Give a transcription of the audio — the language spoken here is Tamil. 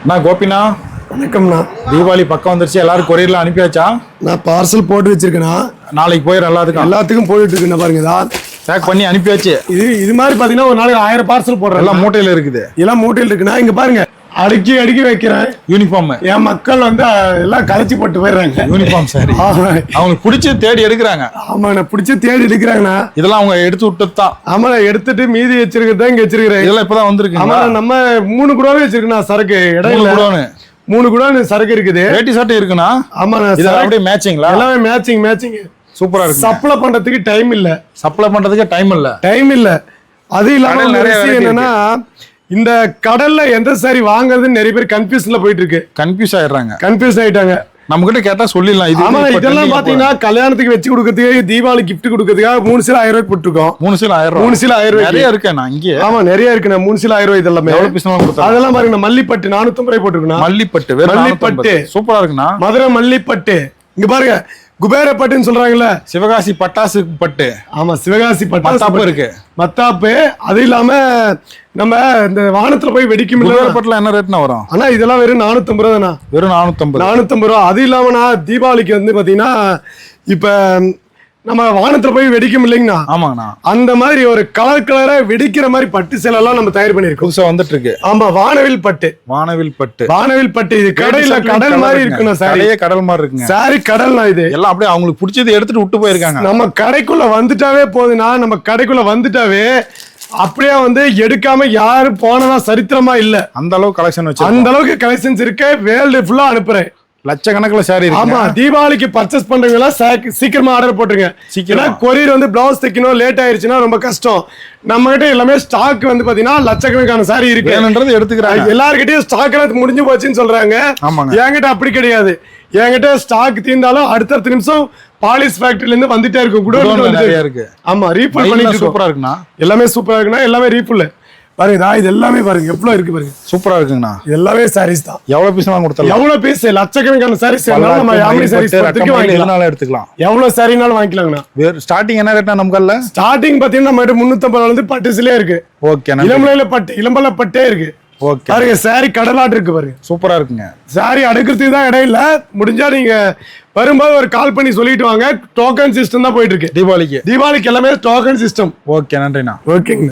நான் கோபினா. வணக்கம்ண்ணா. தீபாவளி பக்கம் வந்துருச்சு, எல்லாரும் கொரியர்ல அனுப்பியாச்சா? நான் பார்சல் போட்டு வச்சிருக்கேண்ணா. நாளைக்கு போயிடும் எல்லாத்துக்கும் போயிட்டு இருக்குண்ணா. பாருங்க தான் பேக் பண்ணி அனுப்பியாச்சு. இது மாதிரி பாத்தீங்கன்னா ஒரு நாளைக்கு 1000 பார்சல் போடுறேன். எல்லாம் மூட்டையில இருக்குது. எல்லாம் மூட்டையில் இருக்குண்ணா. இங்க பாருங்க, அடுக்கி வைக்கிறேன் யூனிஃபார்ம். என் மக்கள் வந்து எல்லாம் கலைச்சி போட்டு போயிடுறாங்க. யூனிஃபார்ம் சாரி அவங்களுக்கு பிடிச்சி தேடி எடுக்கிறாங்க. ஆமாண்ணா, பிடிச்சி தேடி எடுக்கிறாங்கண்ணா. இதெல்லாம் அவங்க எடுத்து விட்டு தான். ஆமாண்ணா, எடுத்துட்டு மீதி வச்சிருக்கிறதா இங்க வச்சிருக்கிறேன். இதெல்லாம் இப்பதான் வந்திருக்கு. ஆமா, நம்ம 3 குடோனே வச்சிருக்கோண்ணா. சரக்கு இடையில 3 குடோன் சரக்கு இருக்குது. வேட்டி சட்டை இருக்குண்ணா. ஆமாண்ணா, அப்படியே மேட்சிங்களா? எல்லாமே மேட்சிங் சூப்பரா இருக்கு. சப்ளை பண்றதுக்கு டைம் இல்ல. அது இல்லாம நிறைய என்னன்னா, இந்த கடல்ல எந்த சாரி வாங்குறதுன்னு நிறைய பேர் கன்ஃபியூஸ்ல போயிட்டு இருக்கு. கன்ஃபியூஸ் ஆயிட்டாங்க. நம்ம கிட்ட கேட்டா சொல்லிடலாம். இதெல்லாம் பாத்தீங்கன்னா கல்யாணத்துக்கு வச்சு கொடுக்கறதுக்கு, தீபாவளி கிஃப்ட் கொடுக்கறதுக்காக 3 சீல 1000 ரூபாய் போட்டுருக்கோம். 3 சீல 1000 ரூபாய் நிறைய இருக்கு. நான் இங்கே ஆமா நிறைய இருக்குண்ணா. 3 சீல 1000 ரூபாய் இதெல்லாம் எவ்வளவு பீஸ் கொடுத்தா? அதெல்லாம் பாருங்க, மல்லிப்பட்டு 450 ரூபாய் போட்டுருக்கோம். மல்லிப்பட்டு சூப்பரா இருக்குண்ணா. மதுரை மல்லிப்பட்டு. இங்க பாருங்க, குபேர பட்டுன்னு சொல்றாங்கல்ல, சிவகாசி பட்டாசு பட்டு. ஆமா, சிவகாசி பட்டாசு இருக்கு. மத்தாப்பு. அது இல்லாம நம்ம இந்த வானத்துல போய் வெடிக்கும் பட்டுல என்ன ரேட்னா வரும்? ஆனா இதெல்லாம் வெறும் 450 ரூபா தானா? வெறும் 450 ரூபா. அது இல்லாம தீபாவளிக்கு வந்து பாத்தீங்கன்னா, இப்ப நம்ம வானத்துல போய் வெடிக்கும் இல்லைங்கண்ணா? ஆமாங்கண்ணா. அந்த மாதிரி ஒரு கலரா வெடிக்கிற மாதிரி பட்டு சேலை எல்லாம் நம்ம தயார் பண்ணிருக்கோம். புதுசா வந்துட்டு இருக்கு. ஆமா, வானவில் பட்டு. இது கடையில கடல் மாதிரி இருக்குண்ணா. சாரியே கடல் மாதிரி இருக்குங்க. சாரி கடல்னா இது எல்லாம் அப்படியே அவங்களுக்கு பிடிச்சது எடுத்துட்டு விட்டு போயிருக்காங்க. நம்ம கடைக்குள்ள வந்துட்டாவே போதுன்னா, அப்படியே வந்து எடுக்காம யாரும் போனதா சரித்திரமா இல்ல. அந்த அளவுக்கு கலெக்ஷன் அந்த அளவுக்கு கலெக்ஷன்ஸ் இருக்கு. வேர்ல்டு ஃபுல்லா அனுப்புறேன். லட்சக்கணக்கில் சாரி இருக்கு. ஆமா, தீபாவளிக்கு பர்ச்சேஸ் பண்றவங்க சீக்கிரமா ஆர்டர் போட்டுருங்க. சீக்கிரம் கொரியர் வந்து பிளவுஸ் தைக்கணும், லேட் ஆயிருச்சுன்னா ரொம்ப கஷ்டம். நம்ம கிட்ட எல்லாமே ஸ்டாக் வந்து பாத்தீங்கன்னா லட்சக்கணக்கான சாரி இருக்கு. எடுத்துக்கிறாங்க. எல்லார்கிட்டயும் ஸ்டாக் எல்லாம் முடிஞ்சு போச்சுன்னு சொல்றாங்க. என்கிட்ட அப்படி கிடையாது. என்கிட்ட ஸ்டாக் தீர்ந்தாலும் அடுத்த நிமிஷம் பாலிஷ் ஃபேக்டரியில இருந்து வந்துட்டே இருக்கும். இருக்கு. ஆமா, ரீஃபில் பண்ணிட்டு சூப்பரா இருக்குண்ணா. எல்லாமே சூப்பரா இருக்குண்ணா. எல்லாமே ரீஃபில் பாருங்க. இது எல்லாமே பாருங்க எவ்வளவு இருக்கு பாருங்க. சூப்பரா இருக்குங்கண்ணா. எல்லாமே சாரீஸ் தான். எவ்வளவு பீஸ் கொடுத்தலாம்? எவ்வளவு பீஸ்? லட்சக்கணக்கான சாரீஸ். நம்ம யாமினி சாரீஸ் எடுத்துக்கலாம். எவ்வளவு சாரினாலும் வாங்கிக்கலாங்கண்ணா. ஸ்டார்டிங் என்ன ரேட்னா நமக்கு? ஸ்டார்டிங் பாத்தீங்கன்னா நம்ம 350 இருந்து பட்டுசிலே இருக்கு. ஓகே. இளம்பலையில பட்டு, இளம்பல பட்டே இருக்கு. ஓகே. பாருங்க, சாரி கடலாட்டு இருக்கு பாருங்க. சூப்பரா இருக்குங்க. சாரி அடுக்கிறதுக்கு தான் இடம் இல்ல. முடிஞ்சா நீங்க வரும்போது ஒரு கால் பண்ணி சொல்லிட்டு வாங்க. டோக்கன் சிஸ்டம் தான் போயிட்டு இருக்கு. தீபாவளிக்கு எல்லாமே டோக்கன் சிஸ்டம். ஓகே, நன்றிண்ணா. ஓகேங்க.